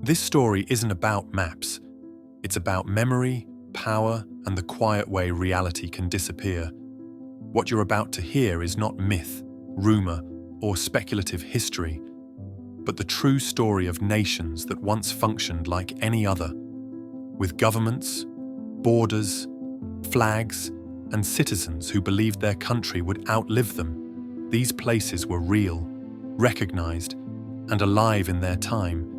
This story isn't about maps. It's about memory, power, and the quiet way reality can disappear. What you're about to hear is not myth, rumor, or speculative history, but the true story of nations that once functioned like any other, with governments, borders, flags, and citizens who believed their country would outlive them. These places were real, recognized, and alive in their time.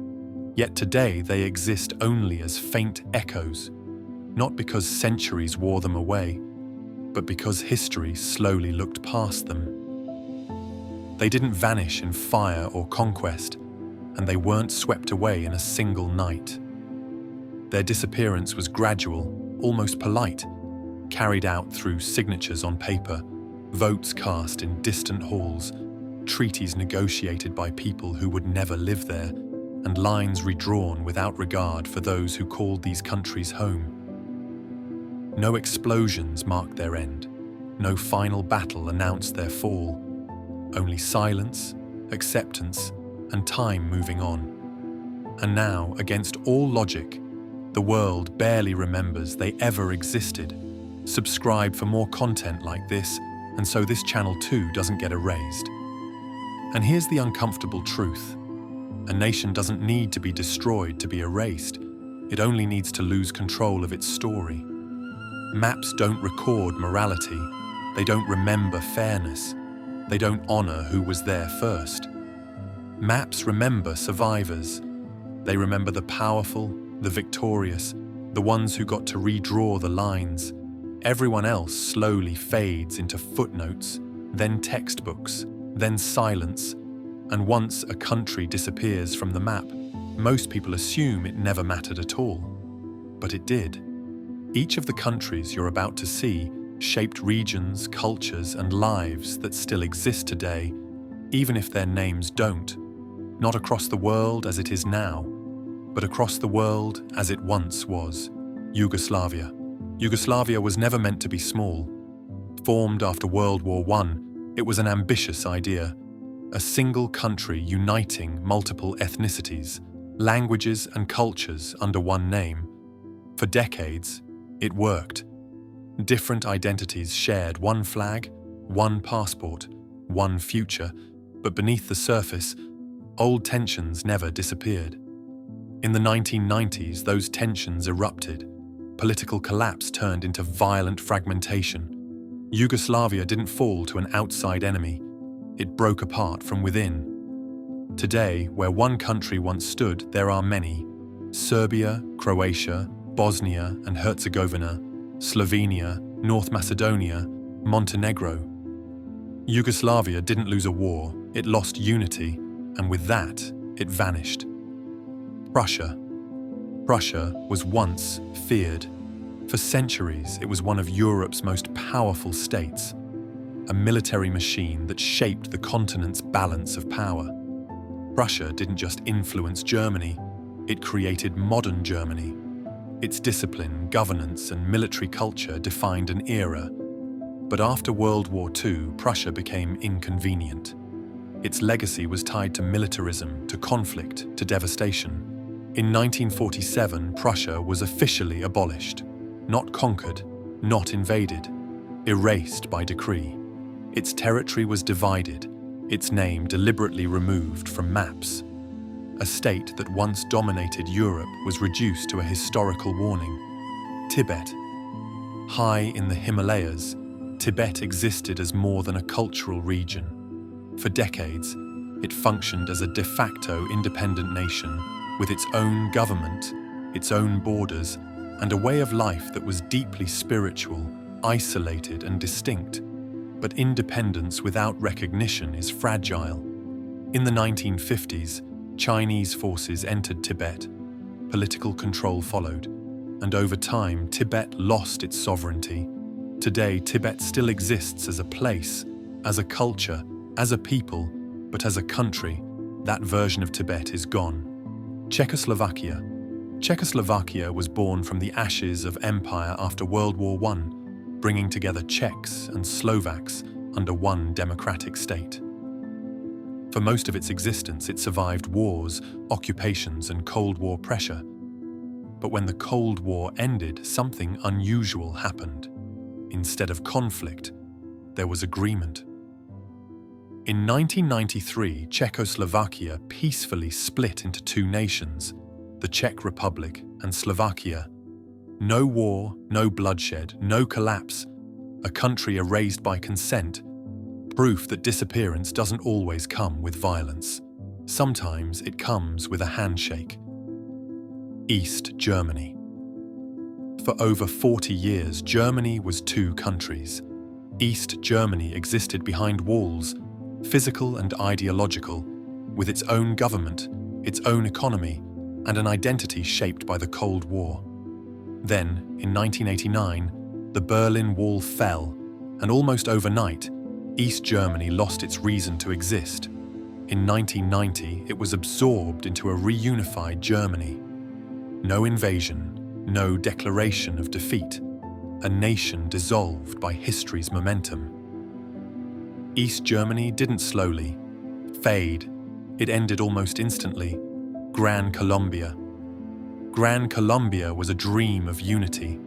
Yet today they exist only as faint echoes, not because centuries wore them away, but because history slowly looked past them. They didn't vanish in fire or conquest, and they weren't swept away in a single night. Their disappearance was gradual, almost polite, carried out through signatures on paper, votes cast in distant halls, treaties negotiated by people who would never live there, and lines redrawn without regard for those who called these countries home. No explosions marked their end. No final battle announced their fall. Only silence, acceptance, and time moving on. And now, against all logic, the world barely remembers they ever existed. Subscribe for more content like this, and so this channel too doesn't get erased. And here's the uncomfortable truth. A nation doesn't need to be destroyed to be erased. It only needs to lose control of its story. Maps don't record morality. They don't remember fairness. They don't honor who was there first. Maps remember survivors. They remember the powerful, the victorious, the ones who got to redraw the lines. Everyone else slowly fades into footnotes, then textbooks, then silence, and once a country disappears from the map, most people assume it never mattered at all. But it did. Each of the countries you're about to see shaped regions, cultures, and lives that still exist today, even if their names don't. Not across the world as it is now, but across the world as it once was. Yugoslavia. Yugoslavia was never meant to be small. Formed after World War I, it was an ambitious idea. A single country uniting multiple ethnicities, languages and cultures under one name. For decades, it worked. Different identities shared one flag, one passport, one future, but beneath the surface, old tensions never disappeared. In the 1990s, those tensions erupted. Political collapse turned into violent fragmentation. Yugoslavia didn't fall to an outside enemy. It broke apart from within. Today, where one country once stood, there are many. Serbia, Croatia, Bosnia and Herzegovina, Slovenia, North Macedonia, Montenegro. Yugoslavia didn't lose a war, it lost unity, and with that, it vanished. Prussia. Prussia was once feared. For centuries, it was one of Europe's most powerful states, a military machine that shaped the continent's balance of power. Prussia didn't just influence Germany, it created modern Germany. Its discipline, governance, and military culture defined an era. But after World War II, Prussia became inconvenient. Its legacy was tied to militarism, to conflict, to devastation. In 1947, Prussia was officially abolished. Not conquered, not invaded, erased by decree. Its territory was divided, its name deliberately removed from maps. A state that once dominated Europe was reduced to a historical warning. Tibet. High in the Himalayas, Tibet existed as more than a cultural region. For decades, it functioned as a de facto independent nation, with its own government, its own borders, and a way of life that was deeply spiritual, isolated and distinct. But independence without recognition is fragile. In the 1950s, Chinese forces entered Tibet. Political control followed, and over time, Tibet lost its sovereignty. Today, Tibet still exists as a place, as a culture, as a people, but as a country, that version of Tibet is gone. Czechoslovakia. Czechoslovakia was born from the ashes of empire after World War I, bringing together Czechs and Slovaks under one democratic state. For most of its existence, it survived wars, occupations, and Cold War pressure. But when the Cold War ended, something unusual happened. Instead of conflict, there was agreement. In 1993, Czechoslovakia peacefully split into two nations, the Czech Republic and Slovakia. No war, no bloodshed, no collapse. A country erased by consent. Proof that disappearance doesn't always come with violence. Sometimes it comes with a handshake. East Germany. For over 40 years, Germany was two countries. East Germany existed behind walls, physical and ideological, with its own government, its own economy, and an identity shaped by the Cold War. Then, in 1989, the Berlin Wall fell, and almost overnight, East Germany lost its reason to exist. In 1990, it was absorbed into a reunified Germany. No invasion, no declaration of defeat. A nation dissolved by history's momentum. East Germany didn't slowly fade. It ended almost instantly. Gran Colombia. Gran Colombia was a dream of unity.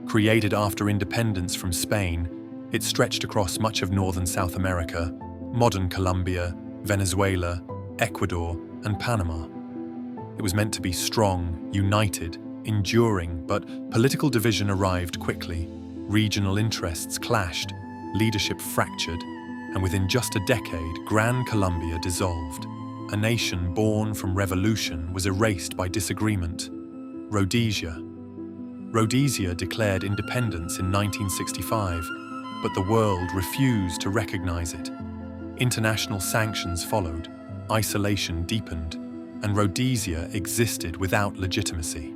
Created after independence from Spain, it stretched across much of northern South America, modern Colombia, Venezuela, Ecuador, and Panama. It was meant to be strong, united, enduring, but political division arrived quickly. Regional interests clashed, leadership fractured, and within just a decade, Gran Colombia dissolved. A nation born from revolution was erased by disagreement. Rhodesia. Rhodesia declared independence in 1965, but the world refused to recognize it. International sanctions followed, isolation deepened, and Rhodesia existed without legitimacy.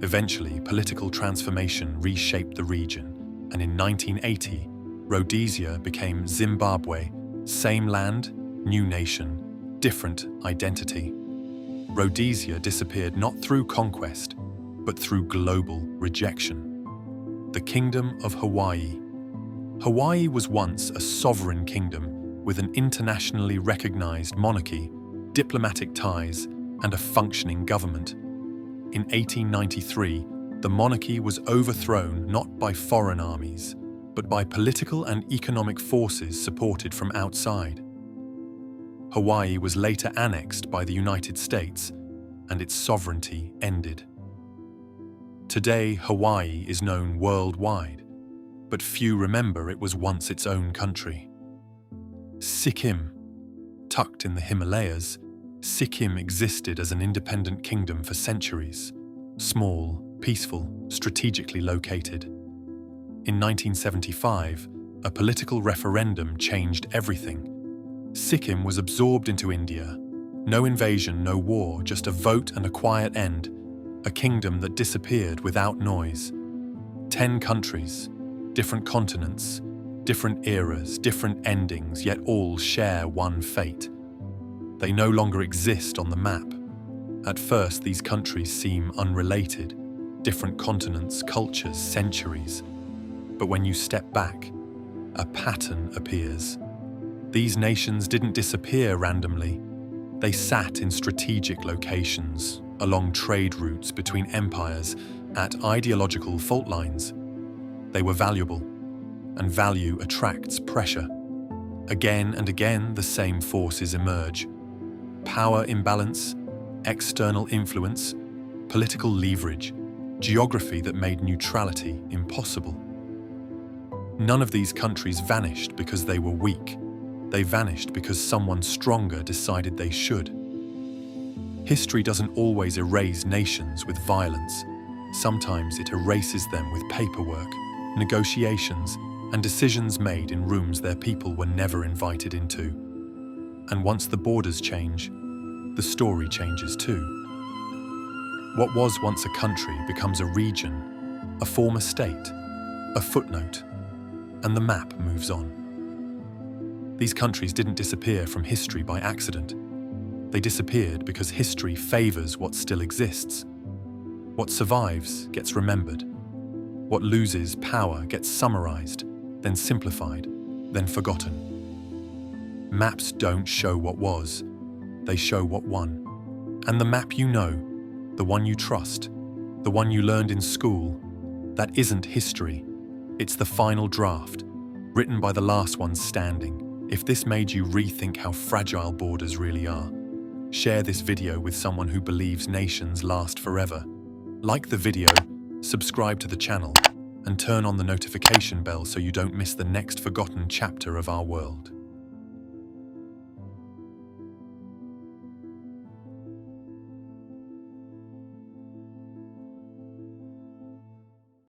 Eventually, political transformation reshaped the region, and in 1980, Rhodesia became Zimbabwe, same land, new nation, different identity. Rhodesia disappeared not through conquest, but through global rejection. The Kingdom of Hawaii. Hawaii was once a sovereign kingdom with an internationally recognized monarchy, diplomatic ties, and a functioning government. In 1893, the monarchy was overthrown not by foreign armies, but by political and economic forces supported from outside. Hawaii was later annexed by the United States, and its sovereignty ended. Today, Hawaii is known worldwide, but few remember it was once its own country. Sikkim. Tucked in the Himalayas, Sikkim existed as an independent kingdom for centuries. Small, peaceful, strategically located. In 1975, a political referendum changed everything. Sikkim was absorbed into India. No invasion, no war, just a vote and a quiet end. A kingdom that disappeared without noise. 10 countries, different continents, different eras, different endings, yet all share one fate. They no longer exist on the map. At first, these countries seem unrelated, different continents, cultures, centuries. But when you step back, a pattern appears. These nations didn't disappear randomly. They sat in strategic locations, along trade routes between empires, at ideological fault lines. They were valuable, and value attracts pressure. Again and again, the same forces emerge. Power imbalance, external influence, political leverage, geography that made neutrality impossible. None of these countries vanished because they were weak. They vanished because someone stronger decided they should. History doesn't always erase nations with violence. Sometimes it erases them with paperwork, negotiations, and decisions made in rooms their people were never invited into. And once the borders change, the story changes too. What was once a country becomes a region, a former state, a footnote, and the map moves on. These countries didn't disappear from history by accident. They disappeared because history favors what still exists. What survives gets remembered. What loses power gets summarized, then simplified, then forgotten. Maps don't show what was, they show what won. And the map you know, the one you trust, the one you learned in school, that isn't history. It's the final draft, written by the last ones standing. If this made you rethink how fragile borders really are, share this video with someone who believes nations last forever. Like the video, subscribe to the channel, and turn on the notification bell so you don't miss the next forgotten chapter of our world.